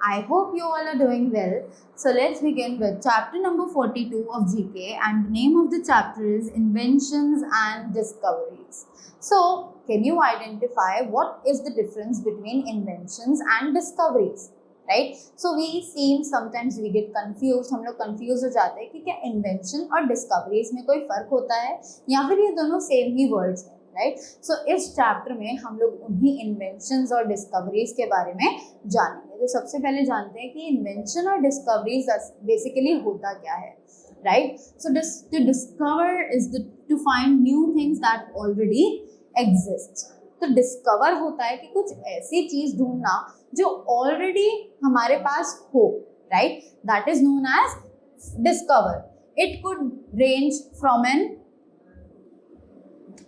I hope you all are doing well. So let's begin with chapter number 42 of GK, and the name of the chapter is Inventions and Discoveries. So can you identify what is the difference between inventions and discoveries? Right? So we seem sometimes we get confused. हम लोग confused हो जाते हैं कि क्या invention और discoveries में कोई फर्क होता है या फिर ये दोनों same ही words हैं. राइट सो इस चैप्टर में हम लोग उन्हीं इन्वेंशंस और डिस्कवरीज के बारे में जानेंगे. तो सबसे पहले जानते हैं कि इन्वेंशन और डिस्कवरीज बेसिकली होता क्या है. Right so to discover is to find new things that already exist. तो डिस्कवर होता है कि कुछ ऐसी चीज ढूंढना जो ऑलरेडी हमारे पास हो. Right that is known as discover. It could range from an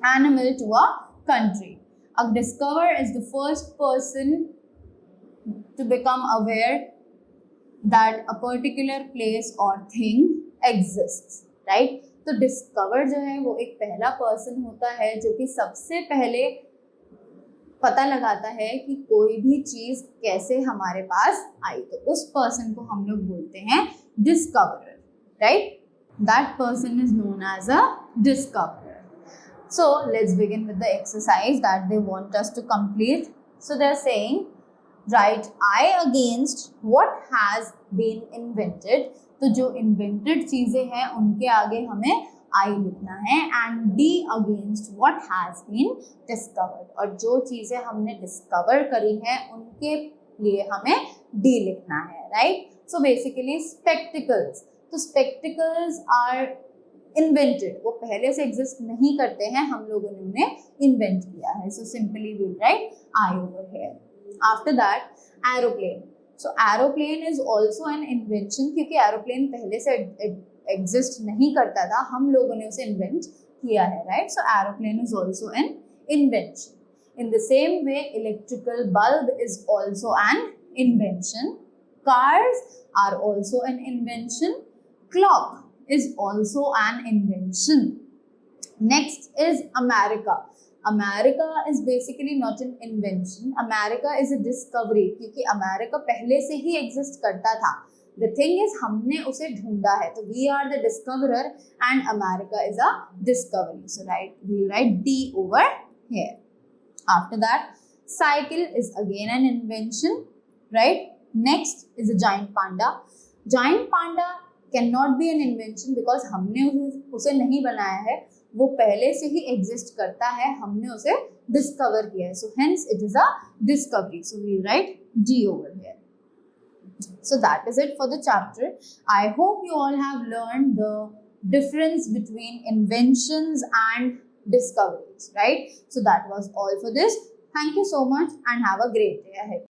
animal to a country. A discover is the first person to become aware that a particular place or thing exists. Right? तो discover जो है वो एक पहला person होता है जो कि सबसे पहले पता लगाता है कि कोई भी चीज कैसे हमारे पास आई. तो उस पर्सन को हम लोग बोलते हैं discoverer. Right that person is known as a discoverer. So let's begin with the exercise that they want us to complete. So they're saying, write I against what has been invented. तो जो invented चीजें हैं उनके आगे हमें I लिखना है, and D against what has been discovered. और जो चीजें हमने discover करी हैं उनके लिए हमें D लिखना है. Right? So basically spectacles. तो spectacles are invented. वो पहले से exist नहीं करते हैं, हम लोगों ने उन्हें invent किया है. So simply we'll write I over here. After that, aeroplane. So aeroplane is also an invention क्योंकि aeroplane पहले से exist नहीं करता था, हम लोगों ने उसे invent किया है. Right? So aeroplane is also an invention. In the same way, electrical bulb is also an invention. Cars are also an invention. Clock is also an invention. Next is America. America is basically not an invention. America is a discovery क्योंकि America पहले से ही exist करता था. The thing is हमने उसे ढूंढा है. तो we are the discoverer and America is a discovery. So we'll write D over here. After that, cycle is again an invention. Right? Next is a giant panda. Giant panda cannot be an invention because हमने उसे नहीं बनाया है, वो पहले से ही exist करता है, हमने उसे discover किया है. So hence it is a discovery. So we write D over here. So that is it for the chapter. I hope you all have learned the difference between inventions and discoveries. Right? So that was all for this. Thank you so much and have a great day ahead.